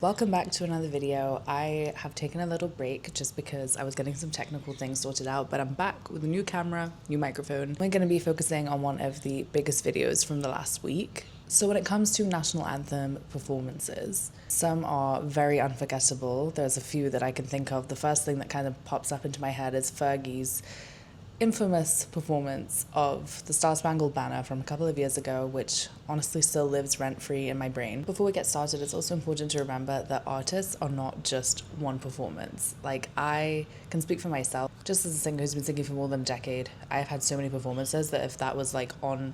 Welcome back to another video. I have taken a little break just because I was getting some technical things sorted out, but I'm back with a new camera, new microphone. We're going to be focusing on one of the biggest videos from the last week. So when it comes to national anthem performances, some are very unforgettable. There's a few that I can think of. The first thing that kind of pops up into my head is Fergie's infamous performance of the Star Spangled Banner from a couple of years ago, which honestly still lives rent-free in my brain. Before we get started, it's also important to remember that artists are not just one performance. Like, I can speak for myself. Just as a singer who's been singing for more than a decade, I've had so many performances that if that was like on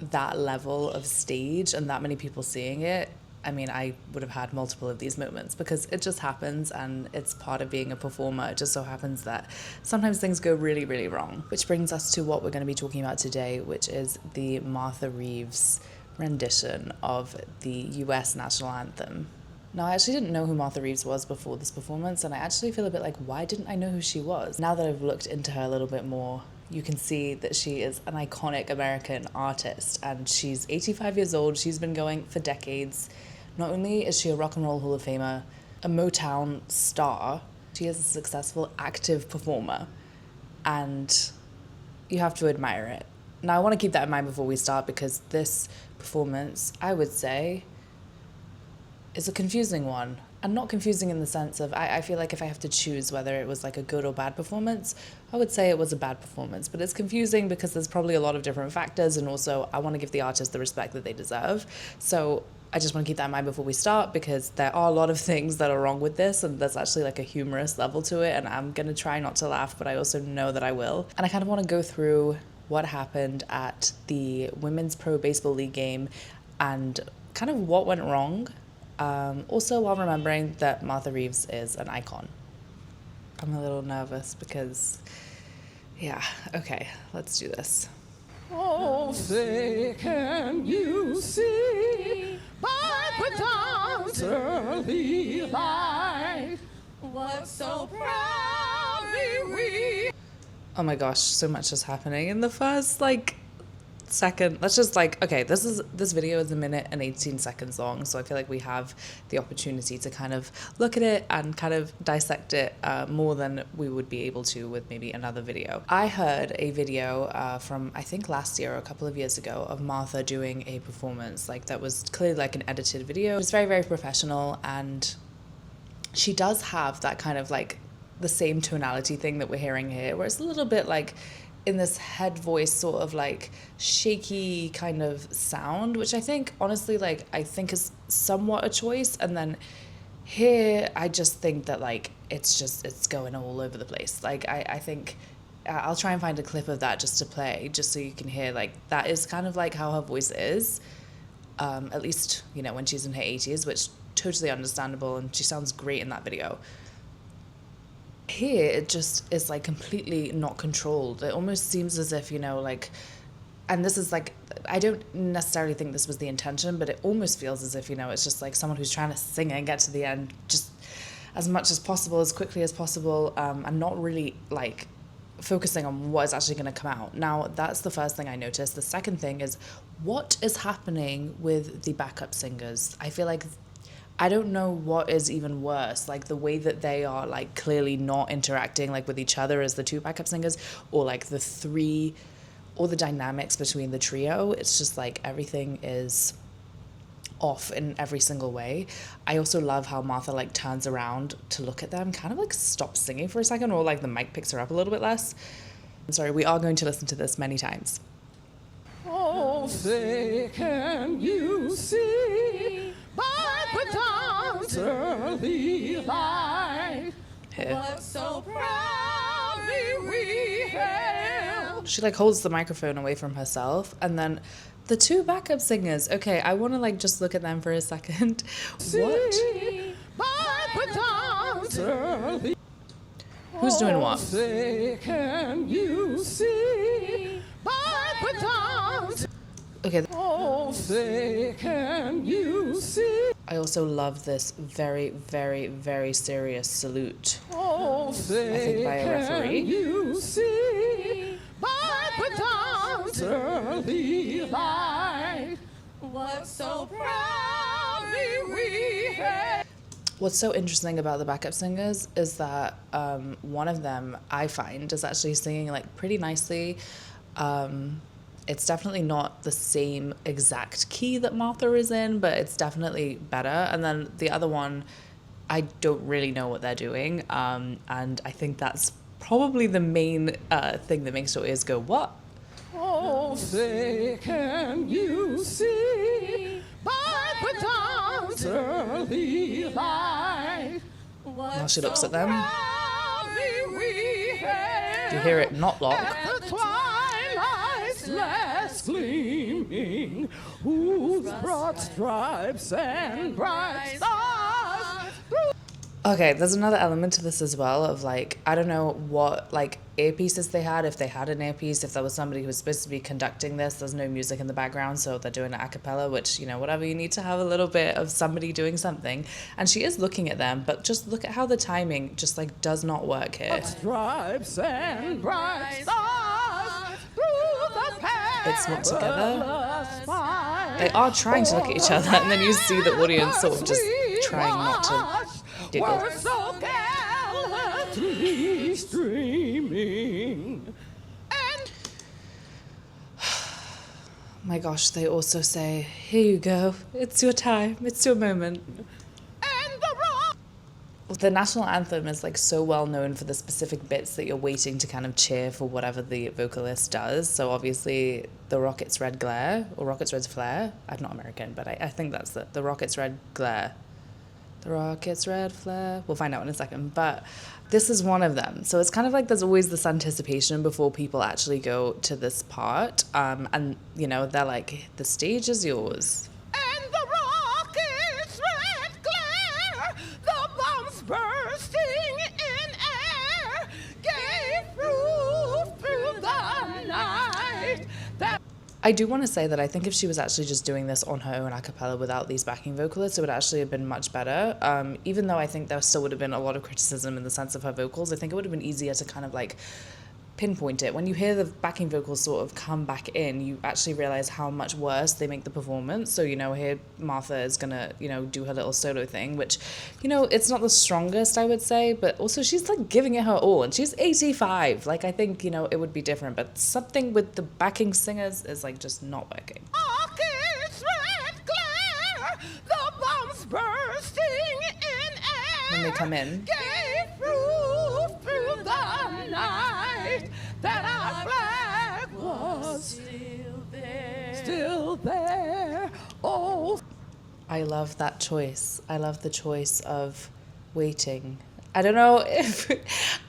that level of stage and that many people seeing it, I mean, I would have had multiple of these moments because it just happens and it's part of being a performer. It just so happens that sometimes things go really, really wrong. Which brings us to what we're going to be talking about today, which is the Martha Reeves rendition of the US national anthem. Now, I actually didn't know who Martha Reeves was before this performance, and I actually feel a bit like, why didn't I know who she was? Now that I've looked into her a little bit more, you can see that she is an iconic American artist, and she's 85 years old. She's been going for decades. Not only is she a Rock and Roll Hall of Famer, a Motown star, she is a successful active performer, and you have to admire it. Now, I want to keep that in mind before we start because this performance, I would say, is a confusing one. And not confusing in the sense of, I feel like if I have to choose whether it was like a good or bad performance, I would say it was a bad performance. But it's confusing because there's probably a lot of different factors, and also I want to give the artist the respect that they deserve. So I just want to keep that in mind before we start because there are a lot of things that are wrong with this, and there's actually like a humorous level to it, and I'm going to try not to laugh, but I also know that I will. And I kind of want to go through what happened at the Women's Pro Baseball League game and kind of what went wrong. Also, while remembering that Martha Reeves is an icon. I'm a little nervous because, yeah, okay, let's do this. Oh, say can you see by the dawn's early light what so proudly we... Oh my gosh, so much is happening in the first, second. Let's just okay, this video is 1 minute and 18 seconds long, so I feel like we have the opportunity to kind of look at it and kind of dissect it more than we would be able to with maybe another video. I heard a video from I think last year or a couple of years ago of Martha doing a performance that was clearly like an edited video. It was very, very professional, and she does have that kind of the same tonality thing that we're hearing here, where it's a little bit in this head voice sort of shaky kind of sound, which I think honestly I think is somewhat a choice. And then here I just think that it's going all over the place. I think I'll try and find a clip of that just to play, just so you can hear that is kind of how her voice is, at least when she's in her 80s, which totally understandable, and she sounds great in that video. Here it just is completely not controlled. It almost seems as if and this is I don't necessarily think this was the intention, but it almost feels as if it's just someone who's trying to sing and get to the end just as much as possible, as quickly as possible, and not really focusing on what is actually going to come out. Now, that's the first thing I noticed. The second thing is, what is happening with the backup singers? I feel I don't know what is even worse, the way that they are clearly not interacting with each other as the two backup singers, or the three, or the dynamics between the trio. It's just everything is off in every single way. I also love how Martha turns around to look at them, kind of stops singing for a second, or the mic picks her up a little bit less. I'm sorry, we are going to listen to this many times. Oh, say can you see by the dawn's early light what so proudly we hailed. She holds the microphone away from herself, and then the two backup singers. Okay, I want to just look at them for a second. What? By the dawn's early... Who's doing what? Say can you see by the dawn's... Okay. Oh, say can you see? I also love this very, very, very serious salute. Oh, say I think by a referee. can you see by the dawn's early light what so proudly we hailed. What's so interesting about the backup singers is that one of them, I find, is actually singing like pretty nicely. It's definitely not the same exact key that Martha is in, but it's definitely better. And then the other one, I don't really know what they're doing. And I think that's probably the main thing that makes your ears go, what? Oh, say, can you see by the dawn's early light? While she looks at them, We you hear it not lock. the twilight's last gleaming, whose broad stripes and bright stars through. Okay, there's another element to this as well of like, I don't know what like earpieces they had, if they had an earpiece, if there was somebody who was supposed to be conducting this. There's no music in the background, so they're doing it a cappella, which, you know, whatever, you need to have a little bit of somebody doing something. And she is looking at them, but just look at how the timing just like does not work here. Stripes and bright stars through the It's not together. perilous fight. They are trying to look at each other, and then you see the audience sort of just trying not to giggle. We're so gallantly streaming. And My gosh, they also say, here you go, it's your time, it's your moment. the rock. The national anthem is like so well known for the specific bits that you're waiting to kind of cheer for whatever the vocalist does. So obviously the Rocket's Red Glare, or Rocket's Red Flare, I'm not American, but I think that's the Rocket's Red Glare. The Rocket's Red Flare. We'll find out in a second. But this is one of them. So it's kind of like there's always this anticipation before people actually go to this part. And, you know, they're like, the stage is yours. And the rocket's red glare, the bombs bursting in air, gave proof through the night that. I do want to say that I think if she was actually just doing this on her own a cappella without these backing vocalists, it would actually have been much better. Even though I think there still would have been a lot of criticism in the sense of her vocals, I think it would have been easier to kind of like pinpoint it. When you hear the backing vocals sort of come back in, you actually realize how much worse they make the performance. So, you know, here Martha is gonna, you know, do her little solo thing, which, you know, it's not the strongest, I would say, but also she's like giving it her all, and she's 85. Like, I think, you know, it would be different, but something with the backing singers is like just not working. Rocket's red glare, the bombs bursting in air, When they come in, gave proof through the night that our flag was still there. Oh, I love that choice. I love the choice of waiting. I don't know if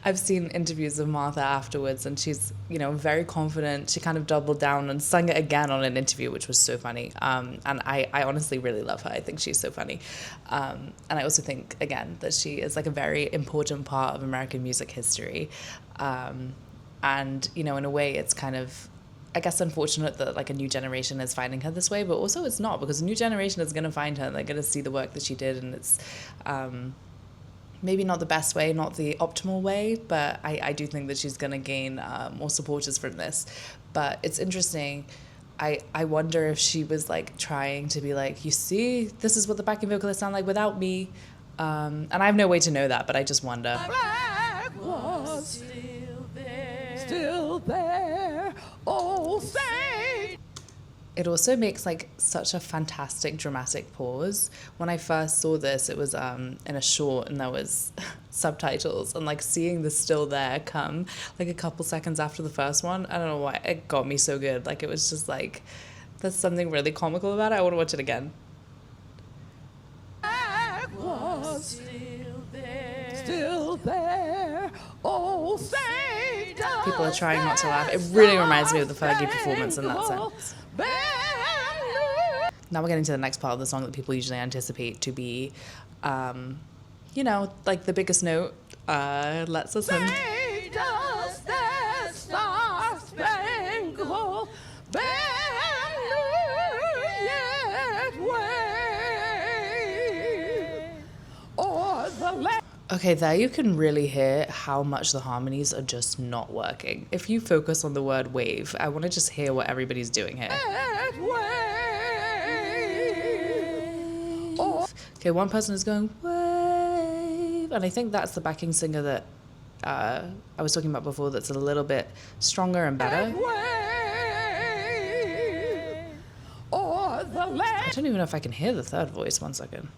I've seen interviews of Martha afterwards, and she's, you know, very confident. She kind of doubled down and sung it again on an interview, which was so funny. And I honestly really love her. I think she's so funny. And I also think, again, that she is like a very important part of American music history. And, you know, in a way, it's kind of, I guess, unfortunate that like a new generation is finding her this way, but also it's not, because a new generation is going to find her and they're going to see the work that she did, and it's maybe not the best way, not the optimal way, but I do think that she's going to gain more supporters from this. But it's interesting. I wonder if she was like trying to be like, you see, this is what the backing vocalists sound like without me. And I have no way to know that, but I just wonder. flag was still there. Oh, say. It also makes like such a fantastic dramatic pause. When I first saw this, it was in a short and there was subtitles, and like seeing the still there come like a couple seconds after the first one, I don't know why, it got me so good. Like, it was just like, there's something really comical about it. I want to watch it again. Flag was still there. Oh, say. People are trying not to laugh. It really reminds me of the Fergie performance in that sense. Now we're getting to the next part of the song that people usually anticipate to be, you know, like the biggest note. Let's listen. Does that star-spangled banner yet wave o'er the land? Okay, there you can really hear how much the harmonies are just not working. If you focus on the word wave, I want to just hear what everybody's doing here. Okay, one person is going, wave. and I think that's the backing singer that I was talking about before that's a little bit stronger and better. I don't even know if I can hear the third voice. One second.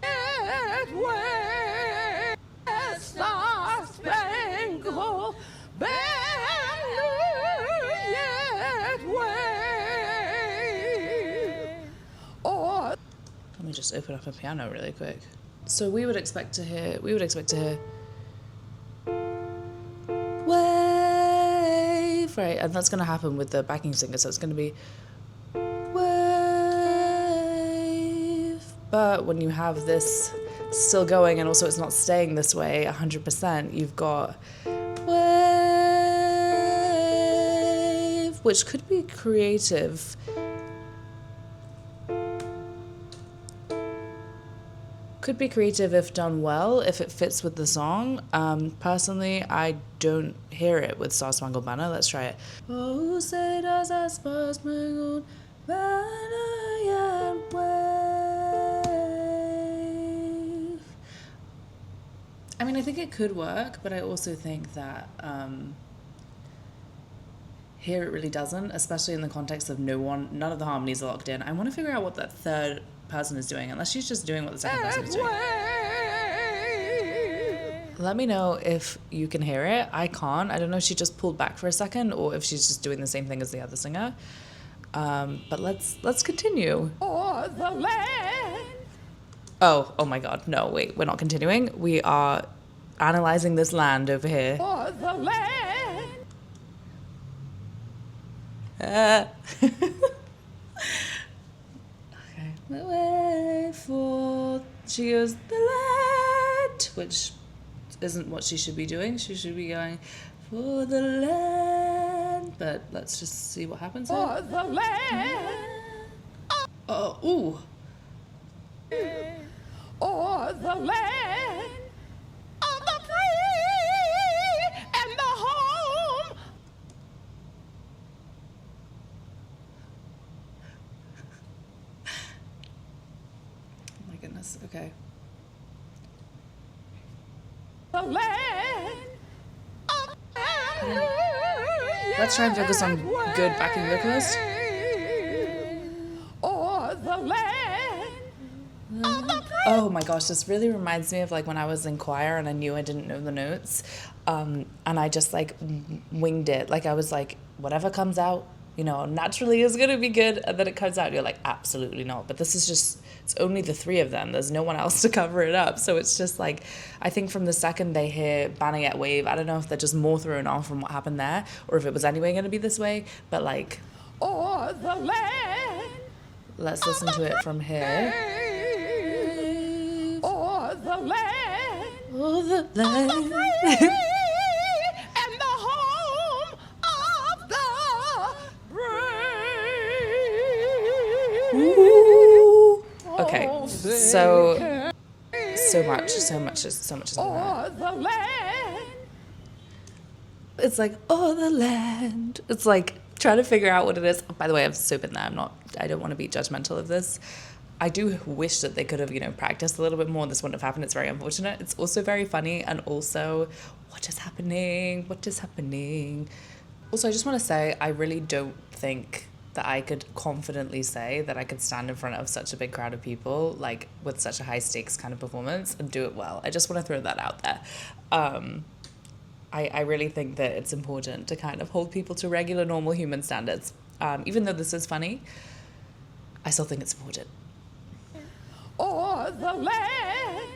Let me just open up a piano really quick. So we would expect to hear wave, right? And that's going to happen with the backing singer. So it's going to be wave. But when you have this still going and also it's not staying this way 100%, you've got wave, which could be creative. Could be creative if done well, if it fits with the song. Personally, I don't hear it with Star Spangled Banner. Let's try it. Oh, say does that Star Spangled Banner yet wave? I mean, I think it could work, but I also think that here it really doesn't, especially in the context of none of the harmonies are locked in. I want to figure out what that third person is doing, unless she's just doing what the second person is doing. Let me know if you can hear it. I can't. I don't know if she just pulled back for a second or if she's just doing the same thing as the other singer. But let's continue. Oh my god, no, wait, we're not continuing. We are analyzing this land over here. Wait for, she goes the land, which isn't what she should be doing. She should be going for the land, but let's just see what happens here. For the land. Oh, ooh. Or the land of the free and the home. Oh my goodness, okay. The land of let's try and focus on good backing vocalist. Or the land of the oh my gosh, this really reminds me of like when I was in choir and I knew I didn't know the notes, and I just like winged it. Like I was like, whatever comes out, you know, naturally is gonna be good, and then it comes out and you're like, absolutely not. But this is just, it's only the three of them. There's no one else to cover it up. So it's just like, I think from the second they hear Banner Yet Wave, I don't know if they're just more thrown off from what happened there, or if it was anyway gonna be this way, but like, or the land. Let's listen to it from here. The land, oh, the land, of the free and the home of the brave. Ooh. Okay, so much is in that. It's like, oh, the land. It's like trying to figure out what it is. Oh, by the way, I've so been there. I don't want to be judgmental of this. I do wish that they could have, practiced a little bit more. This wouldn't have happened. It's very unfortunate. It's also very funny. And also, what is happening? What is happening? Also, I just want to say, I really don't think that I could confidently say that I could stand in front of such a big crowd of people, like with such a high stakes kind of performance and do it well. I just want to throw that out there. I really think that it's important to kind of hold people to regular, normal human standards. Even though this is funny, I still think it's important. Or the land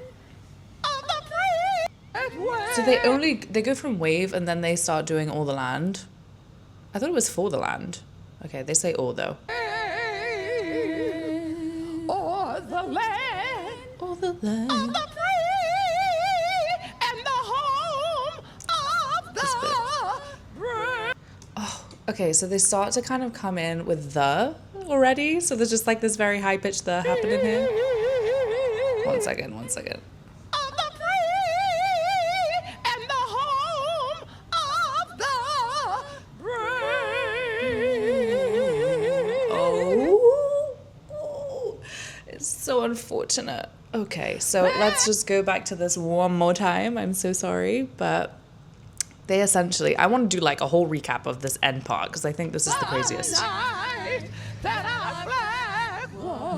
of the free. So they go from wave and then they start doing all the land. I thought it was for the land. Okay, they say all though. Or the land. Or the land. Of the free and the home of the brave. Oh, okay, so they start to kind of come in with the already. So there's just like this very high pitched the happening here. One second. Of the free and the home of the brave. Oh, it's so unfortunate. Okay, so let's just go back to this one more time. I'm so sorry, but they essentially, I want to do like a whole recap of this end part because I think this is the craziest.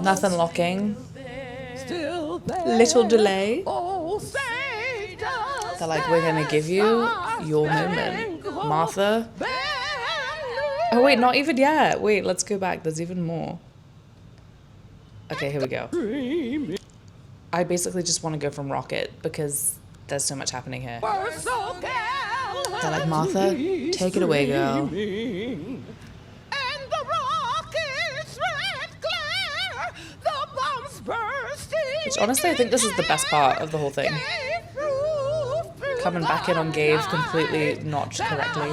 Nothing locking. Little delay. They're like, we're going to give you your moment. Martha. Oh, wait, not even yet. Wait, let's go back. There's even more. Okay, here we go. I basically just want to go from Rocket because there's so much happening here. They're like, Martha, take it away, girl. Which honestly, I think this is the best part of the whole thing. Coming back in on Gabe completely not correctly.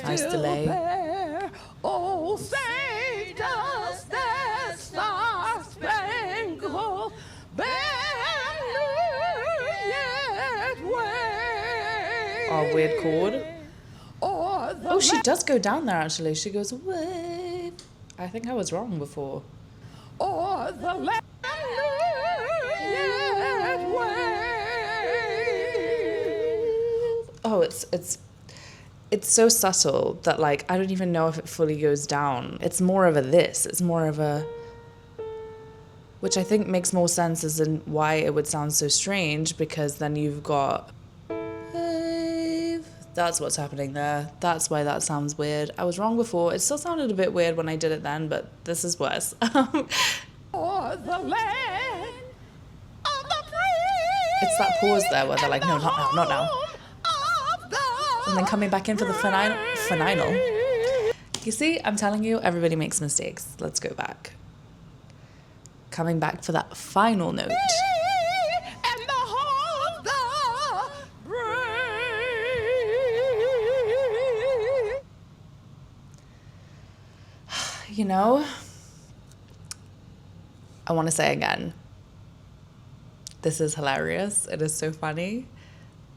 Nice delay. Oh, weird chord. Oh, she does go down there actually. She goes, wave. I think I was wrong before. Oh, it's so subtle that like I don't even know if it fully goes down. It's more of a this. It's more of a, which I think makes more sense as in why it would sound so strange, because then you've got wave. That's what's happening there. That's why that sounds weird. I was wrong before. It still sounded a bit weird when I did it then, but this is worse. It's that pause there where they're like, no, not now, not now. And then coming back in for the final. You see, I'm telling you, everybody makes mistakes. Let's go back. Coming back for that final note. You know, I want to say again, this is hilarious. It is so funny.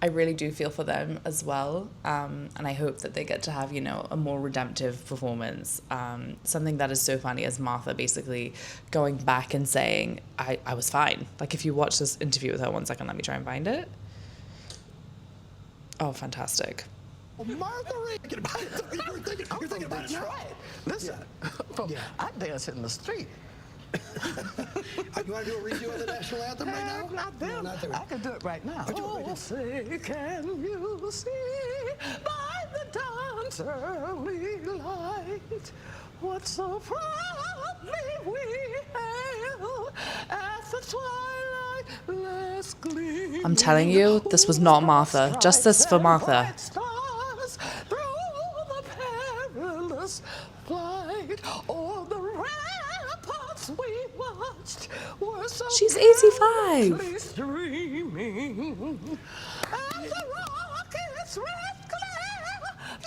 I really do feel for them as well. And I hope that they get to have, you know, a more redemptive performance. Something that is so funny is Martha basically going back and saying, I was fine. Like if you watch this interview with her, 1 second, let me try and find it. Oh, fantastic. Martha, you're thinking about it now. Listen, I dance in the street. You want to do a redo of the national anthem right now? Not them. No, not there. I can do it right now. Oh, say, can you see by the dawn's early light what so proudly we hailed as the twilight last gleam? I'm telling you, this was not Martha. Justice for Martha. Through the perilous flight o'er the ramparts we watched were so She's 85. streaming, and the rocket's red glare,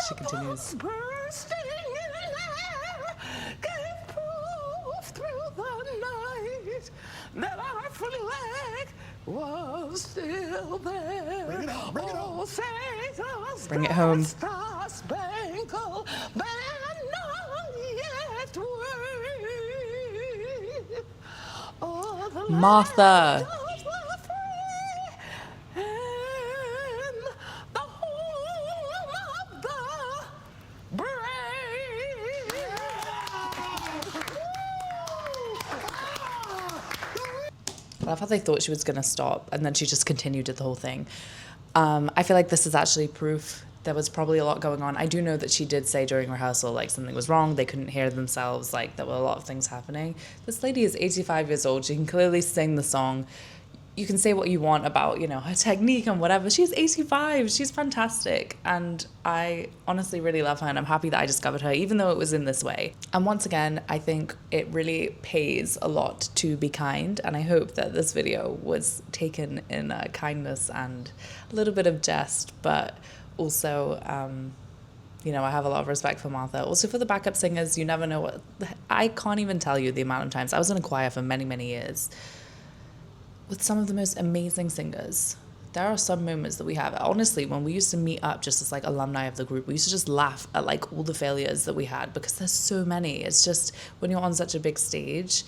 She continues. bursting in air, gave proof through the night that our flag was still there. Bring it on, bring it on. Oh, say does Bring it home. Star-spangled banner yet wave? Oh, the Martha. land of the free and the home of the brave. I love how they thought she was going to stop and then she just continued it the whole thing. I feel like this is actually proof there was probably a lot going on. I do know that she did say during rehearsal, like, something was wrong. They couldn't hear themselves. Like, there were a lot of things happening. This lady is 85 years old. She can clearly sing the song. You can say what you want about, you know, her technique and whatever. She's 85. She's fantastic. And I honestly really love her. And I'm happy that I discovered her, even though it was in this way. And once again, I think it really pays a lot to be kind. And I hope that this video was taken in kindness and a little bit of jest, but also, you know, I have a lot of respect for Martha. Also for the backup singers, you never know what, I can't even tell you the amount of times. I was in a choir for many, many years with some of the most amazing singers. There are some moments that we have, honestly, when we used to meet up just as like alumni of the group, we used to just laugh at like all the failures that we had because there's so many. It's just when you're on such a big stage,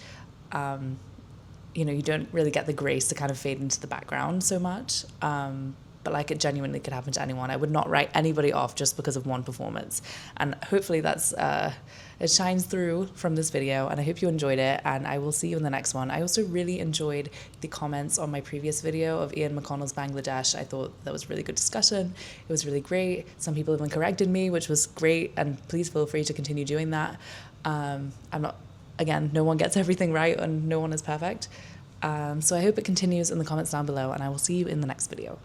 you know, you don't really get the grace to kind of fade into the background so much. But like it genuinely could happen to anyone. I would not write anybody off just because of one performance. And hopefully that's it shines through from this video, and I hope you enjoyed it, and I will see you in the next one. I also really enjoyed the comments on my previous video of Ian McConnell's Bangladesh. I thought that was really good discussion. It was really great. Some people even corrected me, which was great, and please feel free to continue doing that. I'm not, again, no one gets everything right and no one is perfect. So I hope it continues in the comments down below, and I will see you in the next video.